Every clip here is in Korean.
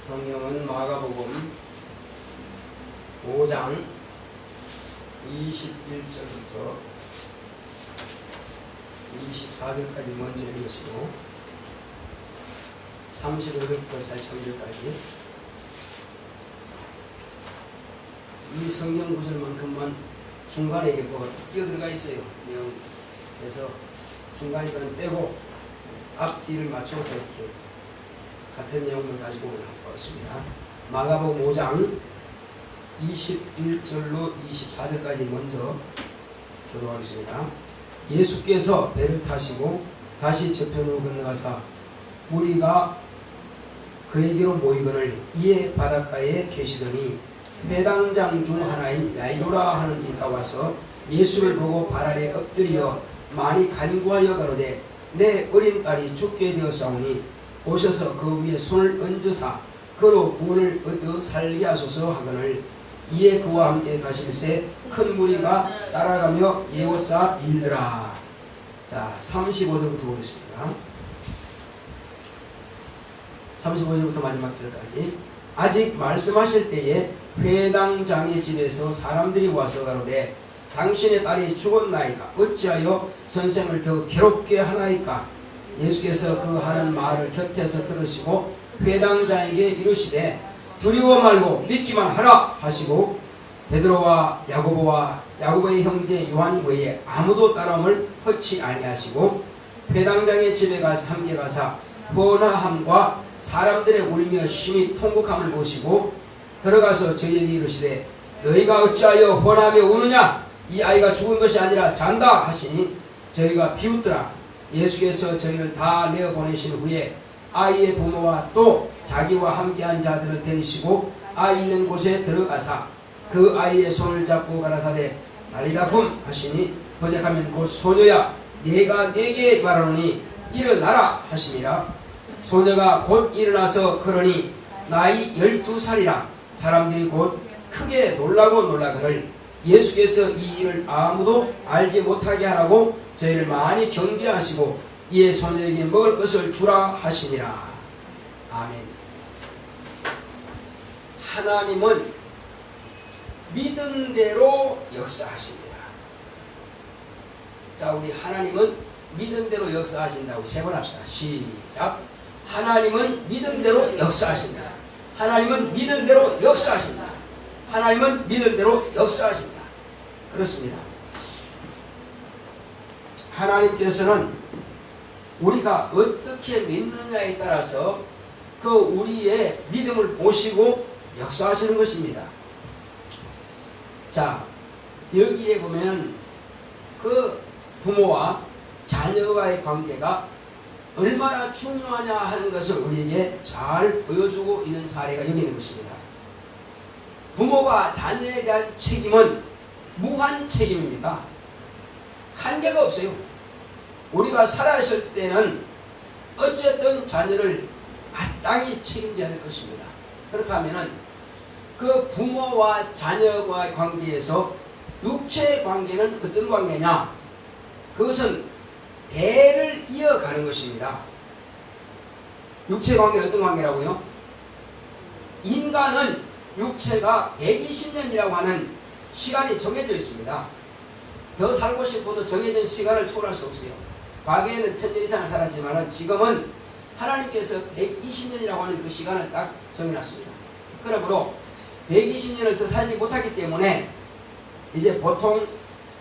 성경은 마가복음 5장 21절부터 24절까지 먼저 읽으시고 35절부터 43절까지 이 성경 구절만큼만 중간에 이게 뭐가 끼어들어가 있어요. 내용이. 그래서 중간에 건 떼고 앞뒤를 맞춰서 이렇게 같은 내용을 가지고 나왔습니다. 마가복음 5장 21절로 24절까지 먼저 교독하겠습니다. 예수께서 배를 타시고 다시 저편으로 건너가사 무리가 그에게로 모이거늘 이에 바닷가에 계시더니 회당장 중 하나인 야이로라 하는 이가 와서 예수를 보고 발 아래 엎드려 많이 간구하여 가로되 내 어린 딸이 죽게 되었사오니 오셔서 그 위에 손을 얹으사 그로 구원을 얻어 살게 하소서 하거늘 이에 그와 함께 가실새 큰 무리가 따라가며 예워싸 밀더라. 자, 35절부터 보겠습니다. 35절부터 마지막 절까지. 아직 말씀하실 때에 회당장의 집에서 사람들이 와서 가로되 당신의 딸이 죽었나이까 어찌하여 선생을 더 괴롭게 하나이까. 예수께서 그 하는 말을 곁에서 들으시고 회당장에게 이르시되 두려워 말고 믿기만 하라 하시고 베드로와 야고보의 형제 요한 외에 아무도 따라옴을 허치 아니하시고 회당장의 집에 가서 함께 가사 번화함과 사람들의 울며 심히 통곡함을 보시고 들어가서 저희에게 이르시되 너희가 어찌하여 번하며 우느냐. 이 아이가 죽은 것이 아니라 잔다 하시니 저희가 비웃더라. 예수께서 저희를 다 내어보내신 후에 아이의 부모와 또 자기와 함께한 자들을 데리시고 아이 있는 곳에 들어가사 그 아이의 손을 잡고 가라사대 달리다쿰 하시니 번역하면 곧 소녀야 내가 네게 말하노니 일어나라 하시니라. 소녀가 곧 일어나서 걸으니 나이 12살이라. 사람들이 곧 크게 놀라거늘 예수께서 이 일을 아무도 알지 못하게 하라고 저희를 많이 경계하시고 이에 소녀에게 먹을 것을 주라 하시니라. 아멘. 하나님은 믿은 대로 역사하십니다. 자, 우리 하나님은 믿은 대로 역사하신다고 세 번 합시다. 시작. 하나님은 믿은 대로 역사하신다. 하나님은 믿은 대로 역사하신다. 하나님은 믿은 대로 역사하신다. 그렇습니다. 하나님께서는 우리가 어떻게 믿느냐에 따라서 그 우리의 믿음을 보시고 역사하시는 것입니다. 자, 여기에 보면 그 부모와 자녀와의 관계가 얼마나 중요하냐 하는 것을 우리에게 잘 보여주고 있는 사례가 여기 있는 것입니다. 부모가 자녀에 대한 책임은 무한 책임입니다. 한계가 없어요. 우리가 살아있을 때는 어쨌든 자녀를 마땅히 책임져야 될 것입니다. 그렇다면 그 부모와 자녀와의 관계에서 육체의 관계는 어떤 관계냐? 그것은 대를 이어가는 것입니다. 육체의 관계는 어떤 관계라고요? 인간은 육체가 120년이라고 하는 시간이 정해져 있습니다. 더 살고 싶어도 정해진 시간을 초월할 수 없어요. 과거에는 1000년 이상을 살았지만 지금은 하나님께서 120년이라고 하는 그 시간을 딱 정해놨습니다. 그러므로 120년을 더 살지 못하기 때문에 이제 보통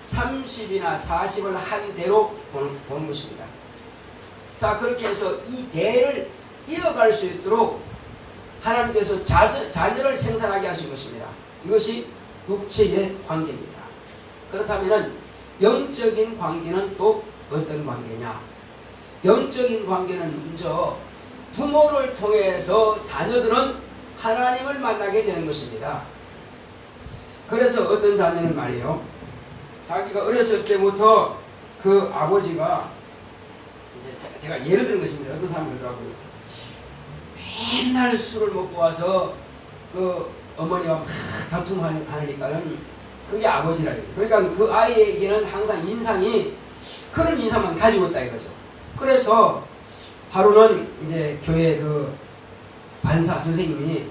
30이나 40을 한 대로 보는 것입니다. 자, 그렇게 해서 이 대를 이어갈 수 있도록 하나님께서 자녀를 생산하게 하신 것입니다. 이것이 육체의 관계입니다. 그렇다면 영적인 관계는 또 어떤 관계냐? 영적인 관계는 먼저 부모를 통해서 자녀들은 하나님을 만나게 되는 것입니다. 그래서 어떤 자녀는 말이에요. 자기가 어렸을 때부터 그 아버지가 이제 제가 예를 드는 것입니다. 어떤 사람이 그러더라고요. 맨날 술을 먹고 와서 그 어머니와 막 다툼하니까는 그게 아버지라요. 그러니까 그 아이에게는 항상 인상이 그런 인상만 가지고 있다 이거죠. 그래서 하루는 이제 교회 그 반사 선생님이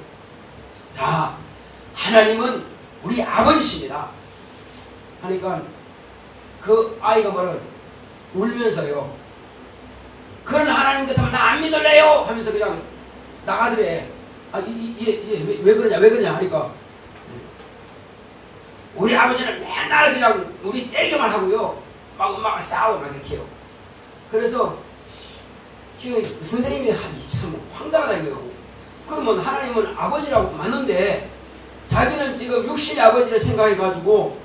자, 하나님은 우리 아버지십니다 하니까 그 아이가 뭐라 울면서요, 그런 하나님 같으면 나 안 믿을래요 하면서 그냥 나가더래. 아, 왜 그러냐 하니까 우리 아버지는 맨날 그냥 우리 때리기만 하고요, 막 엄마가 싸우고 막 이렇게 해요. 그래서 지금 선생님이 참 황당하다 이거고, 그러면 하나님은 아버지라고 맞는데 자기는 지금 육신의 아버지를 생각해가지고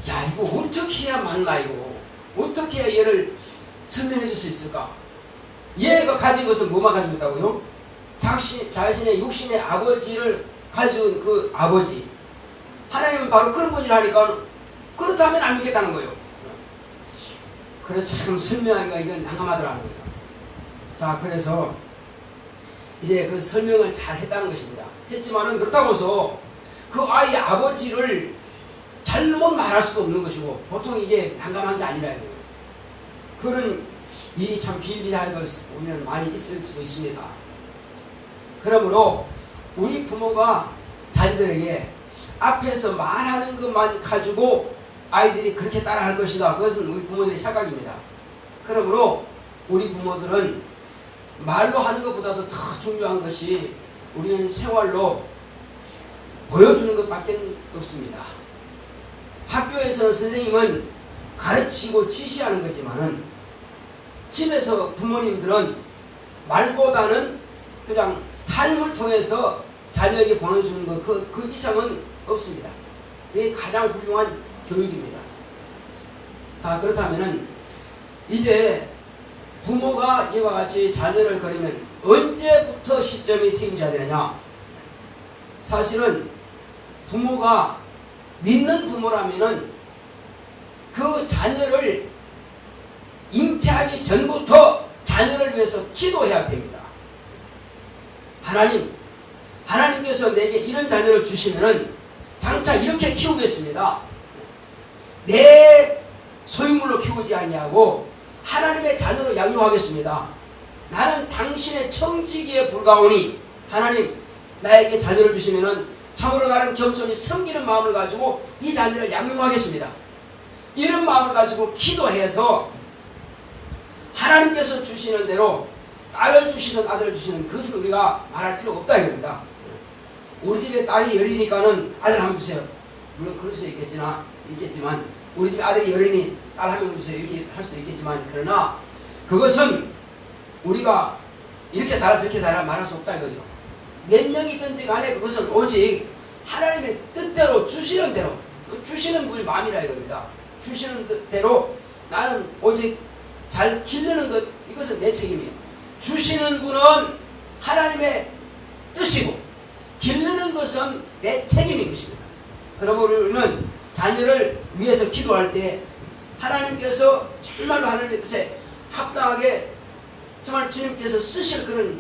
야, 이거 어떻게 해야 맞나, 이거 어떻게 해야 얘를 설명해 줄 수 있을까? 얘가 가진 것은 뭐만 가지고 있다고요? 자신의 육신의 아버지를 가진 그 아버지. 하나님은 바로 그런 분이라 하니까 그렇다면 안 믿겠다는 거예요. 그래 참 설명하기가 이건 난감하더라는 거예요. 자, 그래서 이제 그 설명을 잘 했다는 것입니다. 했지만은 그렇다고 해서 그 아이의 아버지를 잘못 말할 수도 없는 것이고, 보통 이게 난감한 게 아니라 이거예요. 그런 일이 참 비일비재하게 보면 많이 있을 수도 있습니다. 그러므로 우리 부모가 자녀들에게 앞에서 말하는 것만 가지고 아이들이 그렇게 따라할 것이다, 그것은 우리 부모들의 착각입니다. 그러므로 우리 부모들은 말로 하는 것보다도 더 중요한 것이 우리는 생활로 보여주는 것밖에 없습니다. 학교에서 선생님은 가르치고 지시하는 거지만은 집에서 부모님들은 말보다는 그냥 삶을 통해서 자녀에게 보내주는 것, 그 이상은 없습니다. 이게 가장 훌륭한 교육입니다. 자, 그렇다면은 이제 부모가 이와 같이 자녀를 가리면 언제부터 시점이 책임져야 되느냐? 사실은 부모가 믿는 부모라면은 그 자녀를 잉태하기 전부터 자녀를 위해서 기도해야 됩니다. 하나님께서 내게 이런 자녀를 주시면은 장차 이렇게 키우겠습니다. 내 소유물로 키우지 아니하고 하나님의 자녀로 양육하겠습니다. 나는 당신의 청지기에 불과하오니 하나님 나에게 자녀를 주시면은 참으로 나는 겸손히 섬기는 마음을 가지고 이 자녀를 양육하겠습니다. 이런 마음을 가지고 기도해서 하나님께서 주시는 대로 딸을 주시는 아들을 주시는 그것은 우리가 말할 필요가 없다 이겁니다. 우리 집에 딸이 열이니까는 아들 한 명 주세요. 물론 그럴 수도 있겠지만 우리 집에 아들이 열이니 딸 한 명 주세요 이렇게 할 수도 있겠지만, 그러나 그것은 우리가 이렇게 달아 저렇게 달아 말할 수 없다 이거죠. 몇 명이든지 간에 그것은 오직 하나님의 뜻대로 주시는 대로, 주시는 분이 마음이라 이겁니다. 주시는 대로 나는 오직 잘 기르는 것, 이것은 내 책임이에요. 주시는 분은 하나님의 뜻이고 기르는 것은 내 책임인 것입니다. 그러므로 우리는 자녀를 위해서 기도할 때 하나님께서 정말로 하나님의 뜻에 합당하게 정말 주님께서 쓰실 그런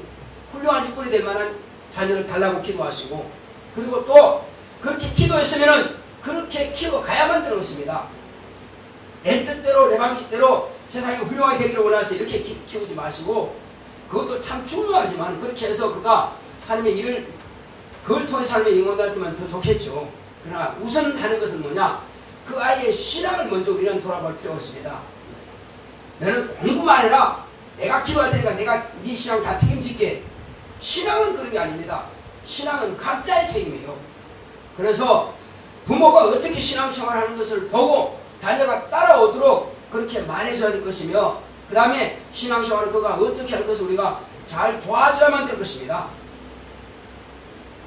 훌륭한 일꾼이 될 만한 자녀를 달라고 기도하시고, 그리고 또 그렇게 기도했으면은 그렇게 키워가야만 되는 것입니다. 내 뜻대로 내 방식대로 세상이 훌륭하게 되기를 원해서 이렇게 키우지 마시고, 그것도 참 중요하지만 그렇게 해서 그가 하나님의 일을 그걸 통해서 하나님의 영광을 받으면 더 좋겠죠. 그러나 우선 하는 것은 뭐냐? 그 아이의 신앙을 먼저 우리는 돌아볼 필요가 있습니다. 너는 공부만 해라. 내가 기도할 테니까 내가 네 신앙 다 책임질게. 신앙은 그런 게 아닙니다. 신앙은 각자의 책임이에요. 그래서 부모가 어떻게 신앙생활하는 것을 보고 자녀가 따라오도록 그렇게 말해줘야 될 것이며, 그 다음에 신앙생활을 그가 어떻게 할 것을 우리가 잘 도와줘야만 될 것입니다.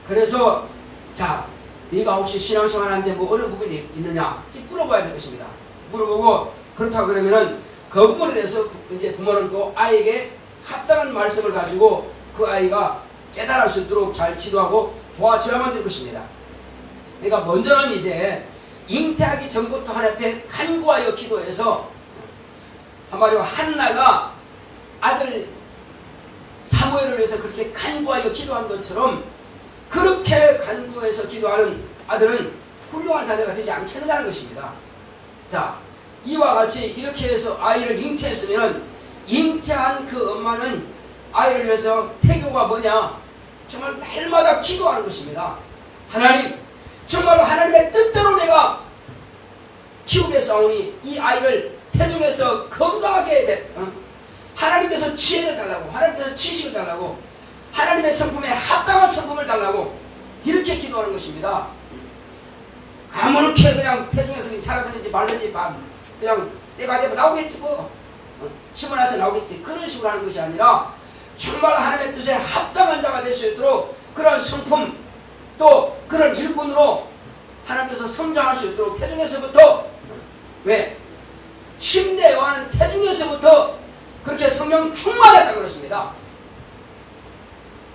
그래서 자, 네가 혹시 신앙생활 하는데 뭐 어려운 부분이 있느냐 물어봐야 될 것입니다. 물어보고 그렇다고 그러면은 그 부분에 대해서 이제 부모는 또 아이에게 합당한 말씀을 가지고 그 아이가 깨달을 수 있도록 잘 지도하고 도와줘야만 될 것입니다. 그러니까 먼저는 이제 잉태하기 전부터 하나님 앞에 간구하여 기도해서, 한마디로 한나가 아들 사무엘을 위해서 그렇게 간구하여 기도한 것처럼 그렇게 간구해서 기도하는 아들은 훌륭한 자녀가 되지 않겠느냐는 것입니다. 자, 이와 같이 이렇게 해서 아이를 잉태했으면 잉태한 그 엄마는 아이를 위해서 태교가 뭐냐? 정말 날마다 기도하는 것입니다. 하나님, 정말로 하나님의 뜻대로 내가 키우겠사오니 이 아이를 태중에서 건강하게 하나님께서 지혜를 달라고, 하나님께서 지식을 달라고, 하나님의 성품에 합당한 성품을 달라고 이렇게 기도하는 것입니다. 아무렇게 그냥 태중에서 자라든지 말든지 그냥 때가 되면 나오겠지 뭐 심어 나서 나오겠지 그런 식으로 하는 것이 아니라 정말 하나님의 뜻에 합당한 자가 될 수 있도록 그런 성품 또 그런 일꾼으로 하나님께서 성장할 수 있도록 태중에서부터 왜? 침례 요한은 태중에서부터 그렇게 성령 충만했다고 그랬습니다.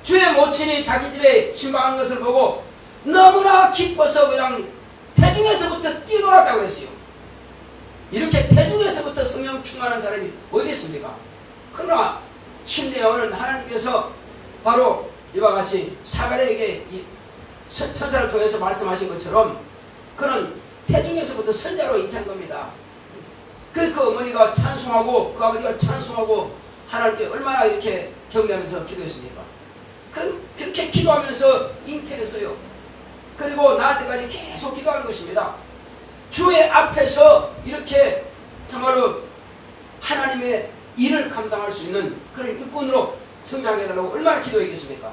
주의 모친이 자기 집에 신방하는 것을 보고 너무나 기뻐서 그냥 태중에서부터 뛰놀았다고 했어요. 이렇게 태중에서부터 성령 충만한 사람이 어디 있습니까? 그러나 침례 요한은 하나님께서 바로 이와 같이 사가랴에게 천사를 통해서 말씀하신 것처럼 그는 태중에서부터 선자로 잉태한 겁니다. 그 어머니가 찬송하고 그 아버지가 찬송하고 하나님께 얼마나 이렇게 경배하면서 기도했습니까? 그렇게 기도하면서 잉태했어요. 그리고 낳을 때까지 계속 기도하는 것입니다. 주의 앞에서 이렇게 정말로 하나님의 일을 감당할 수 있는 그런 일꾼으로 성장하게 해달라고 얼마나 기도했겠습니까?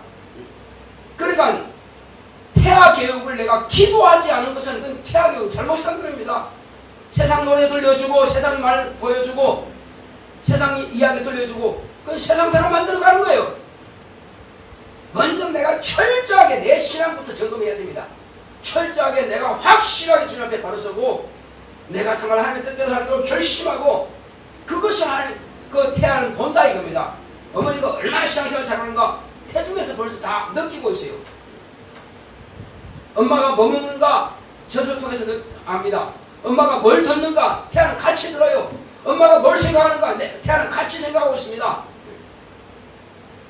그러니까 태아교육을 내가 기도하지 않은 것은 그 태아교육 잘못한 겁니다. 세상 노래 들려주고 세상 말 보여주고 세상 이야기 들려주고 그건 세상 사람 만들어가는 거예요. 먼저 내가 철저하게 내 신앙부터 점검해야 됩니다. 철저하게 내가 확실하게 주님 앞에 바로 서고 내가 정말 하나님의 뜻대로 살도록 결심하고 그것이 하나님 그 태아는 본다 이겁니다. 어머니가 얼마나 신앙생활 잘하는가 태중에서 벌써 다 느끼고 있어요. 엄마가 뭐 먹는가 젖을 통해서 압니다. 엄마가 뭘 듣는가 태아는 같이 들어요. 엄마가 뭘 생각하는가 태아는 같이 생각하고 있습니다.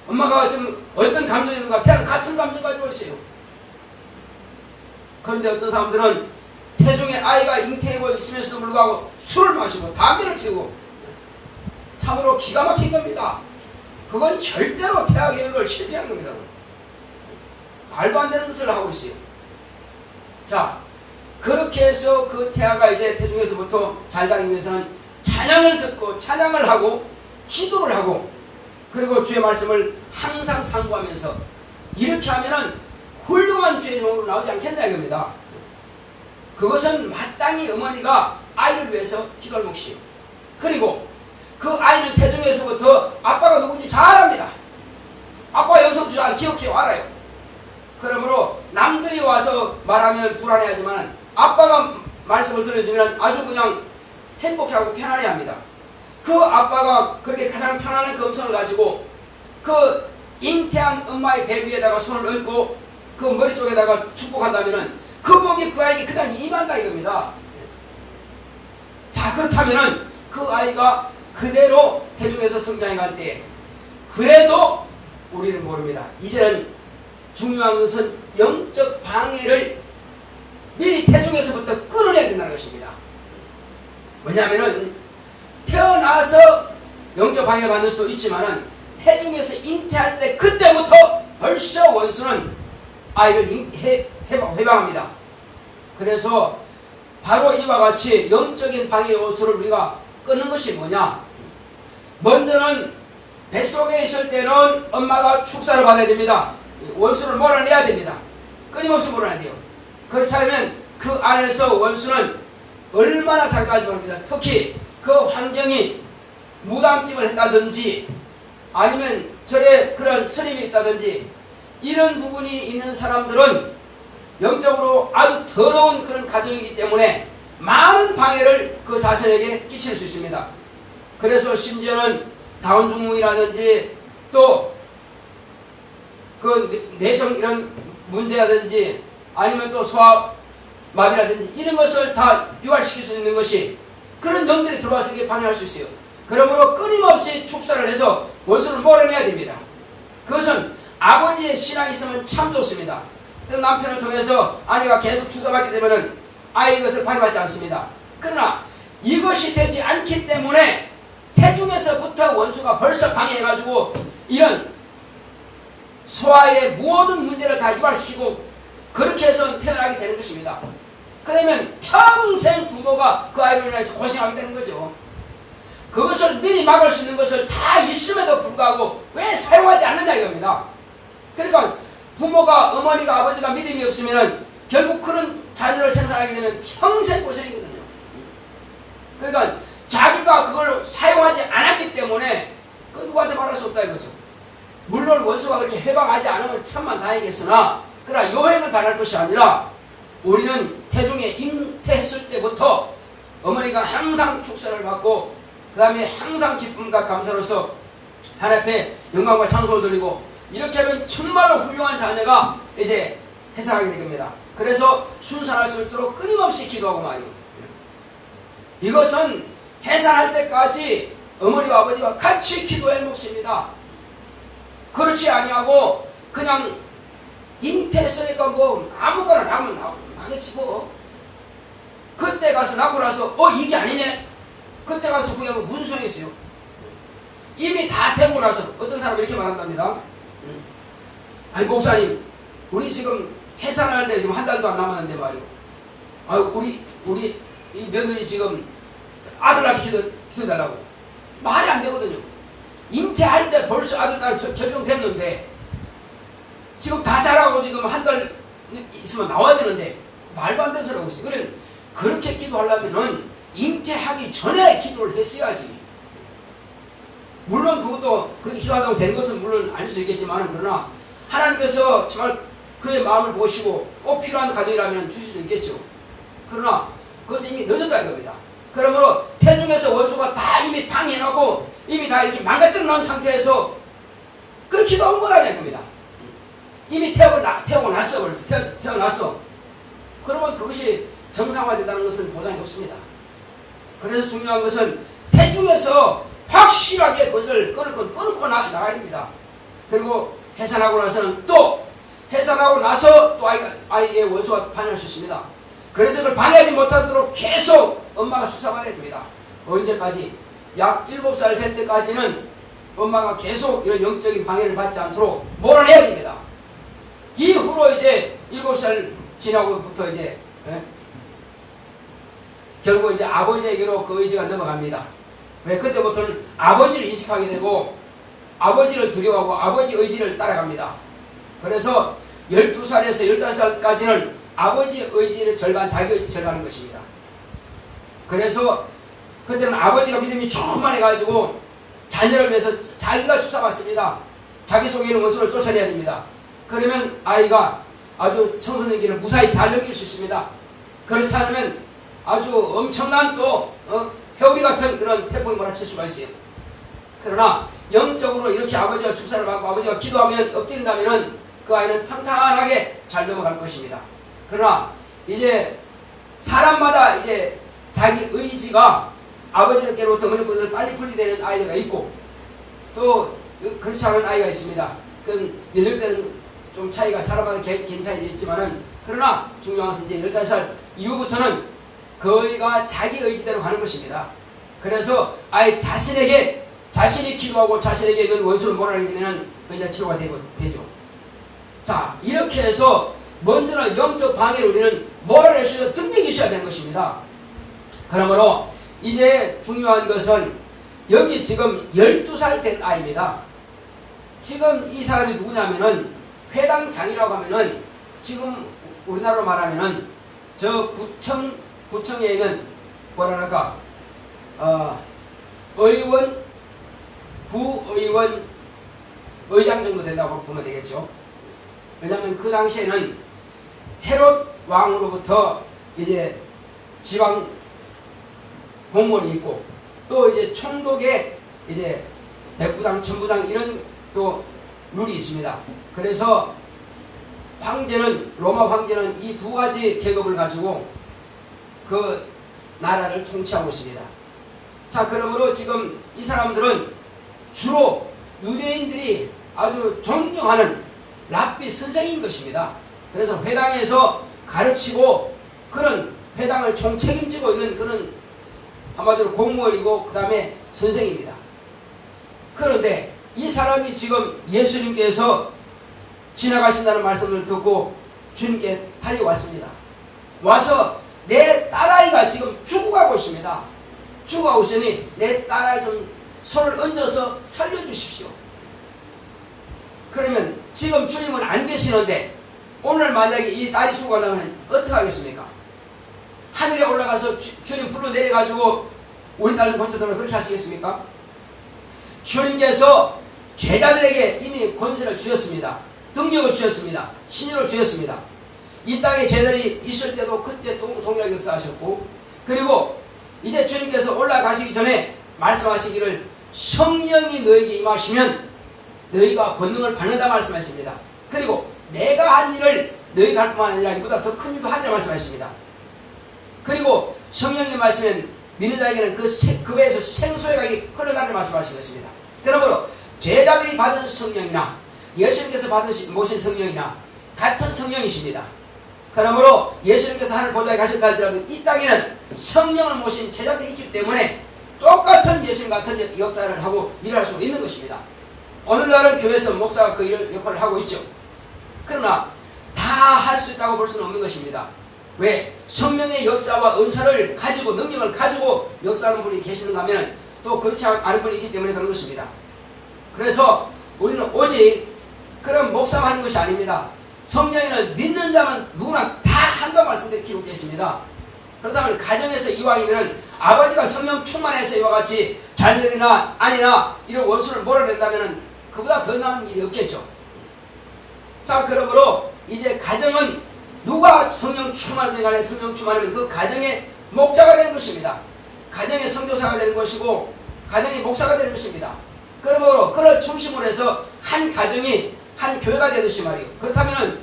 엄마가 좀 어떤 감정이 있는가 태아는 같은 감정 가지고 있어요. 그런데 어떤 사람들은 태중에 아이가 잉태하고 있으면서도 불구하고 술을 마시고 담배를 피우고 참으로 기가 막힌 겁니다. 그건 절대로 태아 교육을 실패한 겁니다. 말도 안 되는 것을 하고 있어요. 자, 그렇게 해서 그 태아가 이제 태중에서부터 잘 자기 위해서는 찬양을 듣고 찬양을 하고 기도를 하고 그리고 주의 말씀을 항상 상고하면서 이렇게 하면은 훌륭한 주의 종으로 나오지 않겠냐 이겁니다. 그것은 마땅히 어머니가 아이를 위해서 기도할 몫이에요. 그리고 그 아이는 태중에서부터 아빠가 누군지 잘 압니다. 아빠가 염소 잘 기억해 알아요. 그러므로 남들이 와서 말하면 불안해하지만 아빠가 말씀을 들려주면 아주 그냥 행복해하고 편안해합니다. 그 아빠가 그렇게 가장 편안한 감성을 가지고 그 잉태한 엄마의 배 위에다가 손을 얹고 그 머리 쪽에다가 축복한다면은 그 복이 그 아이에게 그냥 임한다 이겁니다. 자, 그렇다면은 그 아이가 그대로 태중에서 성장해 갈 때 그래도 우리는 모릅니다. 이제는 중요한 것은 영적 방해를 미리 태중에서부터 끊어내야 된다는 것입니다. 왜냐하면은 태어나서 영적 방해 받을 수도 있지만은 태중에서 잉태할 때 그때부터 벌써 원수는 아이를 해방합니다. 그래서 바로 이와 같이 영적인 방해 요소를 우리가 끊는 것이 뭐냐? 먼저는 뱃속에 있을 때는 엄마가 축사를 받아야 됩니다. 원수를 몰아내야 됩니다. 끊임없이 몰아내야 돼요. 그렇지 않으면 그 안에서 원수는 얼마나 자극할지 모릅니다. 특히 그 환경이 무당집을 했다든지 아니면 절에 그런 스님이 있다든지 이런 부분이 있는 사람들은 영적으로 아주 더러운 그런 가정이기 때문에 많은 방해를 그 자신에게 끼칠 수 있습니다. 그래서 심지어는 다운증후이라든지 또 그 뇌성 이런 문제라든지 아니면 또 소아마비라든지 이런 것을 다 유발시킬 수 있는 것이 그런 영들이 들어와서 이게 방해할 수 있어요. 그러므로 끊임없이 축사를 해서 원수를 몰아내야 됩니다. 그것은 아버지의 신앙이 있으면 참 좋습니다. 남편을 통해서 아내가 계속 축사받게 되면은 아이 것을 방해받지 않습니다. 그러나 이것이 되지 않기 때문에 태중에서부터 원수가 벌써 방해해가지고 이런 소아의 모든 문제를 다 유발시키고 그렇게 해서 태어나게 되는 것입니다. 그러면 평생 부모가 그 아이로 인해서 고생하게 되는 거죠. 그것을 미리 막을 수 있는 것을 다 있음에도 불구하고 왜 사용하지 않느냐 이겁니다. 그러니까 부모가, 어머니가, 아버지가 믿음이 없으면 결국 그런 자녀를 생산하게 되면 평생 고생이거든요. 그러니까 자기가 그걸 사용하지 않았기 때문에 그 누구한테 말할 수 없다 이거죠. 물론 원수가 그렇게 해방하지 않으면 천만 다행이겠으나, 그러나 요행을 바랄 것이 아니라 우리는 태중에 잉태했을 때부터 어머니가 항상 축사를 받고 그 다음에 항상 기쁨과 감사로서 하나님 앞에 영광과 찬송을 드리고 이렇게 하면 정말로 훌륭한 자녀가 이제 해산하게 됩니다. 그래서 순산할 수 있도록 끊임없이 기도하고 말이요. 이것은 해산할 때까지 어머니와 아버지와 같이 기도할 몫입니다. 그렇지 아니하고 그냥 잉태했으니까 뭐 아무거나 낳으면 나겠지 뭐. 그때 가서 낳고 나서 이게 아니네. 그때 가서 후회하면 무슨 소용이 있어요. 이미 다 되고 나서 어떤 사람은 이렇게 말한답니다. 아니 목사님, 우리 지금 해산할 때 지금 한 달도 안 남았는데 말이요. 우리 이 며느리 지금 아들 낳기 기도해달라고. 말이 안 되거든요. 잉태할 때 벌써 아들 딸 결정됐는데 지금 다 자라고 지금 한 달 있으면 나와야 되는데 말도 안 되는 소리 하고 있어요. 그래 그렇게 기도하려면은 잉태하기 전에 기도를 했어야지. 물론 그것도 그렇게 기도한다고 되는 것은 물론 아닐 수 있겠지만, 그러나 하나님께서 정말 그의 마음을 보시고 꼭 필요한 가정이라면 주실 수도 있겠죠. 그러나 그것은 이미 늦었다 이겁니다. 그러므로 태중에서 원수가 다 이미 방해하고 이미 다 이렇게 망가뜨려 놓은 상태에서 그 기도한 거라는 겁니다. 이미 태어났어. 그래서 태어났어. 그러면 그것이 정상화된다는 것은 보장이 없습니다. 그래서 중요한 것은 태중에서 확실하게 그것을 끊고 나가야 됩니다. 그리고 해산하고 나서는 또 해산하고 나서 또 아이에게 원수가 반응할 수 있습니다. 그래서 그걸 방해하지 못하도록 계속 엄마가 주사받아야 됩니다. 언제까지? 약 7살 될 때까지는 엄마가 계속 이런 영적인 방해를 받지 않도록 몰아내야 됩니다. 이후로 이제 7살 지나고부터 이제 결국 이제 아버지에게로 그 의지가 넘어갑니다. 왜? 그때부터는 아버지를 인식하게 되고 아버지를 두려워하고 아버지 의지를 따라갑니다. 그래서 12살에서 15살까지는 아버지 의지를 절반, 자기 의지 절반인 것입니다. 그래서 그때는 아버지가 믿음이 충만해가지고 자녀를 위해서 자기가 주사받습니다. 자기 속에 있는 원수를 쫓아내야 됩니다. 그러면 아이가 아주 청소년기를 무사히 잘 넘길 수 있습니다. 그렇지 않으면 아주 엄청난 또 회오리 같은 그런 태풍이 몰아칠 수가 있어요. 그러나 영적으로 이렇게 아버지가 축사를 받고 아버지가 기도하면 엎드린다면 그 아이는 평탄하게 잘 넘어갈 것입니다. 그러나 이제 사람마다 이제 자기 의지가 아버지께로부터 어머니보다 빨리 분리되는 아이가 있고 또 그렇지 않은 아이가 있습니다. 그건 연령대는 좀 차이가 사람마다 개인 차이도 있지만은, 그러나 중요한 것은 이제 15살 이후부터는 거의가 자기 의지대로 가는 것입니다. 그래서 아이 자신에게 자신이 기도하고 자신에게 있는 원수를 몰아내게 되면 그냥 치료가 되죠. 자, 이렇게 해서 먼저는 영적 방해를 우리는 몰아낼 수 있는 능력이 있어야 되는 것입니다. 그러므로 이제 중요한 것은 여기 지금 12살 된 아이입니다. 지금 이 사람이 누구냐면은 회당장이라고 하면은 지금 우리나라로 말하면은 저 구청에 있는 뭐랄까 의원, 구의원, 의장 정도 된다고 보면 되겠죠. 왜냐하면 그 당시에는 헤롯 왕으로부터 이제 지방 공무원이 있고 또 이제 총독의 이제 백부장, 천부장 이런 또 룰이 있습니다. 그래서 황제는, 로마 황제는 이 두 가지 계급을 가지고 그 나라를 통치하고 있습니다. 자, 그러므로 지금 이 사람들은 주로 유대인들이 아주 존경하는 랍비 선생인 것입니다. 그래서 회당에서 가르치고 그런 회당을 총책임지고 있는 그런 한마디로 공무원이고 그 다음에 선생입니다. 그런데 이 사람이 지금 예수님께서 지나가신다는 말씀을 듣고 주님께 달려왔습니다. 와서 내 딸아이가 지금 죽어가고 있습니다. 죽어가고 있으니 내 딸아이 좀 손을 얹어서 살려주십시오. 그러면 지금 주님은 안 계시는데 오늘 만약에 이 딸이 죽어가면 어떻게 하겠습니까? 하늘에 올라가서 주님 불러 내려가지고 우리 딸을 고쳐달라고 그렇게 하시겠습니까? 주님께서 제자들에게 이미 권세를 주셨습니다. 능력을 주셨습니다. 신유를 주셨습니다. 이 땅에 제자들이 있을 때도 그때 동일하게 역사하셨고, 그리고 이제 주님께서 올라가시기 전에 말씀하시기를 성령이 너에게 임하시면 너희가 권능을 받는다 말씀하십니다. 그리고 내가 한 일을 너희가 할 뿐만 아니라 이보다 더 큰 일도 하리라 말씀하십니다. 그리고 성령이 임하시면 믿는 자에게는 그 배에서 생수의 강이 흘러나를 말씀하신 것입니다. 그러므로 제자들이 받은 성령이나 예수님께서 모신 성령이나 같은 성령이십니다. 그러므로 예수님께서 하늘 보좌에 가셨다 할지라도 이 땅에는 성령을 모신 제자들이 있기 때문에 똑같은 예수님 같은 역사를 하고 일을 할 수 있는 것입니다. 오늘날은 교회에서 목사가 그 역할을 하고 있죠. 그러나 다 할 수 있다고 볼 수는 없는 것입니다. 왜? 성령의 역사와 은사를 가지고 능력을 가지고 역사하는 분이 계시는가 하면 또 그렇지 않은 분이 있기 때문에 그런 것입니다. 그래서 우리는 오직 그런 목사만 하는 것이 아닙니다. 성령을 믿는 자는 누구나 다 한다고 말씀드린 기록되어 있습니다. 그렇다면 가정에서 이왕이면 아버지가 성령 충만해서 이와 같이 자녀들이나 아내나 이런 원수를 몰아낸다면 그보다 더 나은 일이 없겠죠. 자, 그러므로 이제 가정은 누가 성령 충만하든 간에 성령 충만하면 그 가정의 목자가 되는 것입니다. 가정의 선교사가 되는 것이고 가정의 목사가 되는 것입니다. 그러므로 그를 중심으로 해서 한 가정이 한 교회가 되듯이 말이에요. 그렇다면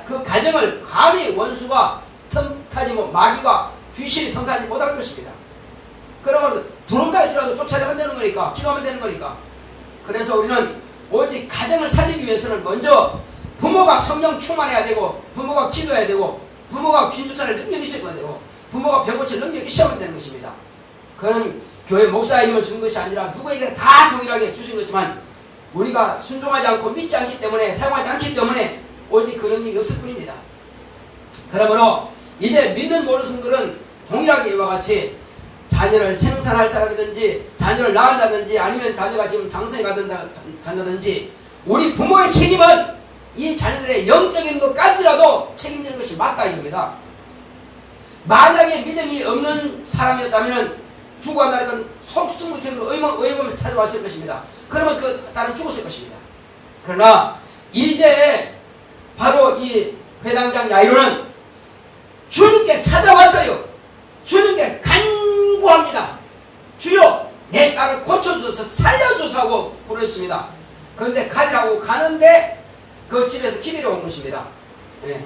그 가정을 감히 원수가 틈타지 마귀가 귀신이 틈타지 못하는 것입니다. 그러면 들어온다 할지라도 쫓아내면 되는 거니까, 기도하면 되는 거니까. 그래서 우리는 오직 가정을 살리기 위해서는 먼저 부모가 성령 충만해야 되고, 부모가 기도해야 되고, 부모가 빈주차를 능력이 있어야 되고, 부모가 병고칠 능력이 있어야 되는 것입니다. 그는 교회 목사의 힘을 주는 것이 아니라 누구에게 다 동일하게 주신 거지만 우리가 순종하지 않고 믿지 않기 때문에, 사용하지 않기 때문에 오직 그 능력이 없을 뿐입니다. 그러므로 이제 믿는 모든 성들은 동일하게 이와 같이 자녀를 생산할 사람이든지 자녀를 낳는다든지 아니면 자녀가 지금 장성에 간다든지 우리 부모의 책임은 이 자녀들의 영적인 것까지라도 책임지는 것이 맞다 이겁니다. 만약에 믿음이 없는 사람이었다면 죽어간다는 건 속수무책으로 의문을 찾아왔을 것입니다. 그러면 그 딸은 죽었을 것입니다. 그러나 이제 바로 이 회당장 야이로는 주님께 찾아왔어요. 주님께 간구합니다. 주여 내 딸을 고쳐주셔서 살려주셔서 하고 부르셨습니다. 그런데 가리라고 가는데 그 집에서 기밀이 온 것입니다. 예.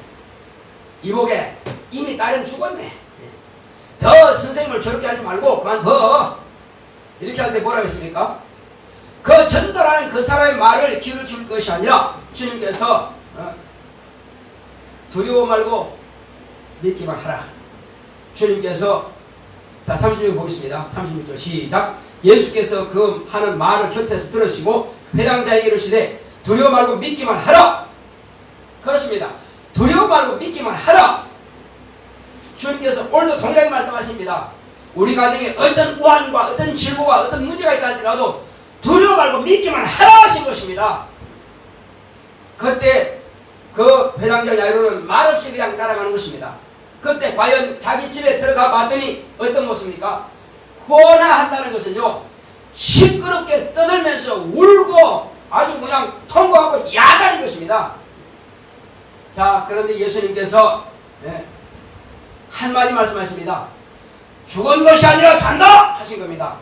이복에 이미 딸은 죽었네. 예. 더 선생님을 저렇게 하지 말고 그만둬. 이렇게 하는데 뭐라고 했습니까? 그 전달하는 그 사람의 말을 귀를 기울 것이 아니라 주님께서 두려워 말고 믿기만 하라. 주님께서 자 36절 보겠습니다. 36절 시작. 예수께서 그 하는 말을 곁에서 들으시고 회당자에게 이르시되 두려워 말고 믿기만 하라. 그렇습니다. 두려워 말고 믿기만 하라. 주님께서 오늘도 동일하게 말씀하십니다. 우리 가정에 어떤 우환과 어떤 질고와 어떤 문제가 있다 할지라도 두려워 말고 믿기만 하라 하신 것입니다. 그때 그 회당자 야이로는 말없이 그냥 따라가는 것입니다. 그때 과연 자기 집에 들어가 봤더니 어떤 모습입니까? 후원한다는 것은요 시끄럽게 떠들면서 울고 아주 그냥 통곡하고 야단인 것입니다. 자, 그런데 예수님께서 한마디 말씀하십니다. 죽은 것이 아니라 잔다 하신 겁니다.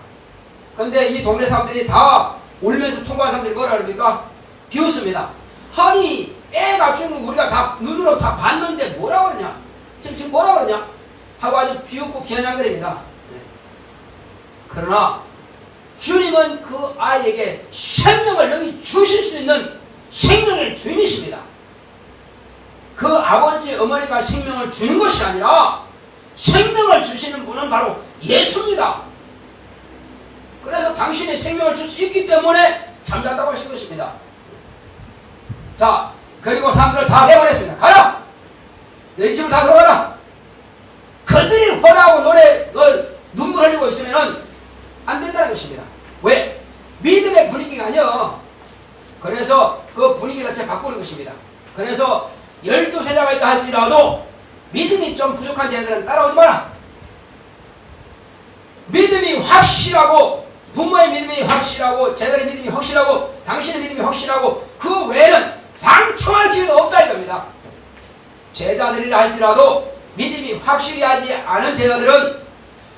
그런데 이 동네 사람들이 다 울면서 통과한 사람들이 뭐라 그럽니까? 비웃습니다. 아니 애가 죽는 거 우리가 다 눈으로 다 봤는데 뭐라 그러냐? 지금 뭐라 그러냐? 하고 아주 비웃고 비아냥거립니다. 그러나 주님은 그 아이에게 생명을 여기 주실 수 있는 생명의 주인이십니다. 그 아버지 어머니가 생명을 주는 것이 아니라 생명을 주시는 분은 바로 예수입니다. 그래서 당신이 생명을 줄 수 있기 때문에 잠잔다고 하신 것입니다. 자, 그리고 사람들을 다 내보냈습니다. 가라! 너희 집을 다 들어가라! 그들이 허라고 눈물 흘리고 있으면은 안 된다는 것입니다. 왜? 믿음의 분위기가 아니요. 그래서 그 분위기 자체 바꾸는 것입니다. 그래서 12제자가 있다 할지라도 믿음이 좀 부족한 제자들은 따라오지 마라. 믿음이 확실하고, 부모의 믿음이 확실하고, 제자의 믿음이 확실하고, 당신의 믿음이 확실하고, 그 외에는 방청할 기회가 없다 이겁니다. 제자들이라 할지라도 믿음이 확실히 하지 않은 제자들은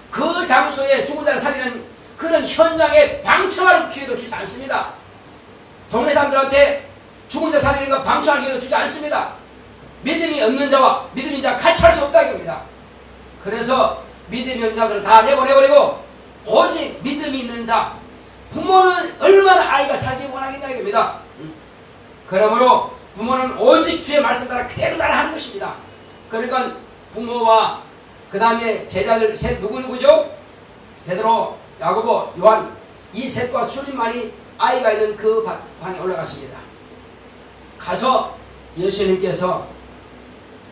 그 장소에 죽은 자를 살리는 그런 현장에 방청할 기회도 주지 않습니다. 동네 사람들한테 죽은 자 살리는 거 방청할 기회도 주지 않습니다. 믿음이 없는 자와 믿음인 자 같이 할 수 없다 이겁니다. 그래서 믿음이 없는 자들을 다 내보내버리고 오직 믿음이 있는 자, 부모는 얼마나 아이가 살기 원하겠냐 이겁니다. 그러므로 부모는 오직 주의 말씀 따라 그대로 따라하는 것입니다. 그러니까 부모와 그 다음에 제자들 셋 누구죠? 베드로, 야고보, 요한 이 셋과 주님만이 아이가 있는 그 방에 올라갔습니다. 가서 예수님께서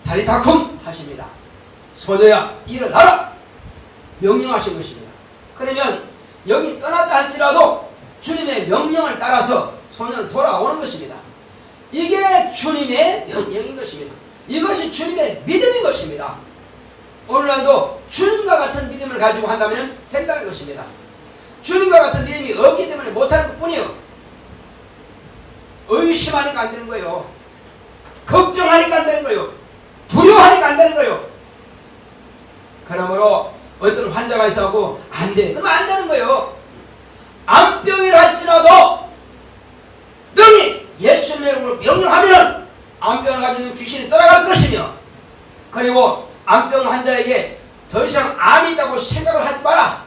다리타쿰 하십니다. 소녀야 일어나라 명령하신 것입니다. 그러면 여기 떠났다 할지라도 주님의 명령을 따라서 소녀는 돌아오는 것입니다. 이게 주님의 명령인 것입니다. 이것이 주님의 믿음인 것입니다. 오늘날도 주님과 같은 믿음을 가지고 한다면 된다는 것입니다. 주님과 같은 믿음이 없기 때문에 못하는 것뿐이요. 의심하니까 안 되는 거예요. 걱정하니까 안 되는 거예요. 두려워하니까 안 되는 거예요. 그러므로 어떤 환자가 있어갖고 안 돼. 그러면 안 되는 거예요. 암병이라 할지라도 능히 예수님의 이름으로 명령하면 암병을 가지고 있는 귀신이 떠나갈 것이며, 그리고 암병 환자에게 더 이상 암이 있다고 생각을 하지 마라.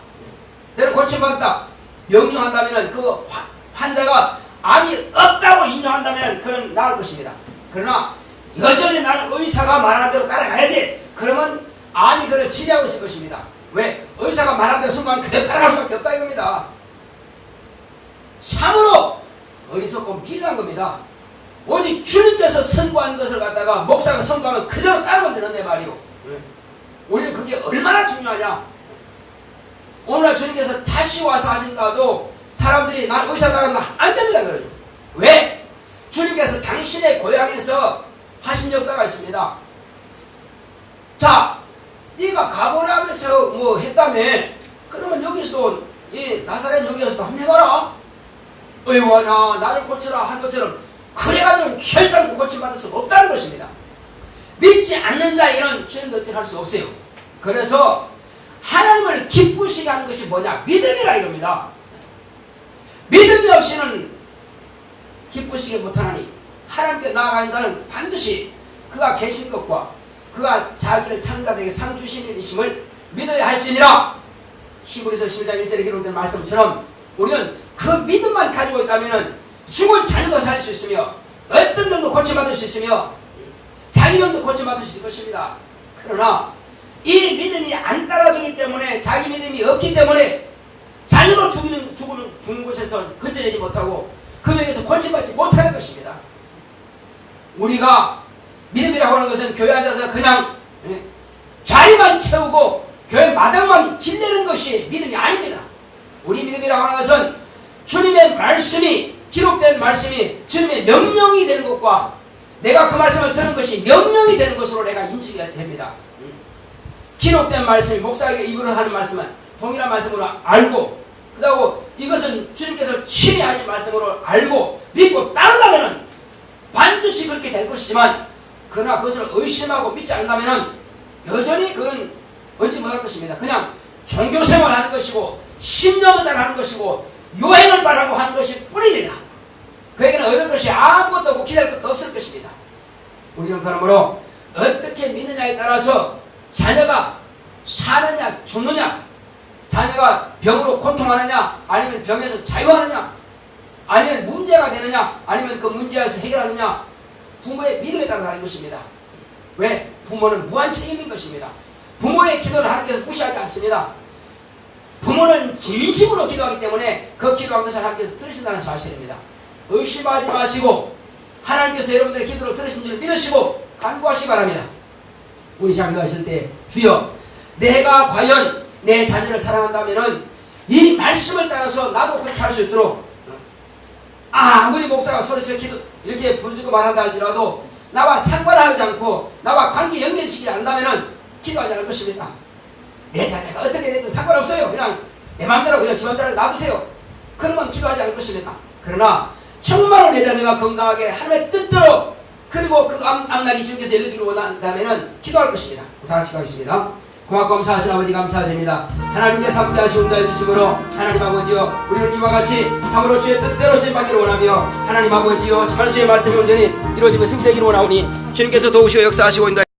너는 고침받았다. 명령한다면 그 환자가 암이 없다고 인정한다면 그는 나을 것입니다. 그러나 여전히 나는 의사가 말하는 대로 따라가야 돼. 그러면 암이 그를 치료하고 있을 것입니다. 왜? 의사가 말하는 대로 순간 그대로 따라갈 수밖에 없다 이겁니다. 참으로 어리석고 비리한 겁니다. 오직 주님께서 선고한 것을 갖다가 목사가 선고하면 그대로 따르면 되는데 말이요. 우리는 그게 얼마나 중요하냐. 오늘날 주님께서 다시 와서 하신다도 사람들이 난 의사 따르면 안 됩니다 그러죠. 왜? 주님께서 당신의 고향에서 하신 역사가 있습니다. 자, 네가 가버나움에서 뭐 했다며, 그러면 여기서 이 나사렛 여기서도 한번 해봐라. 의원아 나를 고쳐라 한 것처럼 그래가지고는 결단코 고침받을 수 없다는 것입니다. 믿지 않는 자에게는 주님도 어떻게 할 수 없어요. 그래서 하나님을 기쁘시게 하는 것이 뭐냐? 믿음이라 이겁니다. 믿음이 없이는 기쁘시게 못하나니 하나님께 나아가는 자는 반드시 그가 계신 것과 그가 자기를 창자되게 상 주신 일이심을 믿어야 할지니라. 히브리서 11장 1절에 기록된 말씀처럼 우리는 그 믿음만 가지고 있다면 죽은 자녀도 살릴 수 있으며 어떤 병도 고침받을 수 있으며 자기 병도 고침받을 수 있을 것입니다. 그러나 이 믿음이 안 따라주기 때문에, 자기 믿음이 없기 때문에 자녀도 죽는 곳에서 건져내지 못하고 그 병에서 고침받지 못하는 것입니다. 우리가 믿음이라고 하는 것은 교회 앉아서 그냥 자리만 채우고 교회 마당만 길내는 것이 믿음이 아닙니다. 우리 믿음이라고 하는 것은 주님의 말씀이, 기록된 말씀이 주님의 명령이 되는 것과 내가 그 말씀을 들은 것이 명령이 되는 것으로 내가 인식이 됩니다. 기록된 말씀이, 목사에게 입으로 하는 말씀은 동일한 말씀으로 알고, 그다고 이것은 주님께서 친히 하신 말씀으로 알고 믿고 따른다면 반드시 그렇게 될 것이지만, 그러나 그것을 의심하고 믿지 않는다면 여전히 그건 얻지 못할 것입니다. 그냥 종교생활을 하는 것이고 신념을 따라하는 것이고 유행을 바라고 하는 것이 뿐입니다. 그에게는 얻을 것이 아무것도 없고 기다릴 것도 없을 것입니다. 우리는 그러므로 어떻게 믿느냐에 따라서 자녀가 사느냐 죽느냐, 자녀가 병으로 고통하느냐 아니면 병에서 자유하느냐, 아니면 문제가 되느냐 아니면 그 문제에서 해결하느냐, 부모의 믿음에 따라 다른 것입니다. 왜? 부모는 무한 책임인 것입니다. 부모의 기도를 하나님께서 무시하지 않습니다. 부모는 진심으로 기도하기 때문에 그 기도한 것을 하나님께서 들으신다는 사실입니다. 의심하지 마시고 하나님께서 여러분들의 기도를 들으신 줄 믿으시고 간구하시기 바랍니다. 우리 기도하실 때 주여 내가 과연 내 자녀를 사랑한다면은 이 말씀을 따라서 나도 그렇게 할 수 있도록 아무리 목사가 소리쳐 기도 이렇게 부르짖고 말한다 할지라도 나와 상관하지 않고 나와 관계 연결시키지 않는다면은 기도하지 않을 것입니다. 내 자녀가 어떻게 될지 상관없어요. 그냥 내 마음대로 그냥 지 마음대로 놔두세요. 그러면 기도하지 않을 것입니다. 그러나 정말로 내 자녀가 건강하게 하나님의 뜻대로 그리고 그 앞날이 주님께서 열려주기를 원한다면 기도할 것입니다. 다 같이 기도하겠습니다. 고맙고 감사하신 아버지 감사드립니다. 하나님께서 함께 하시고 인도해 주심으로 하나님 아버지여 우리를 이와 같이 참으로 주의 뜻대로 쓰임받기를 원하며 하나님 아버지여 정말 주의 말씀이 온전히 이루어지며 승리되기를 원하오니 주님께서 도우시고 역사하시고 인도해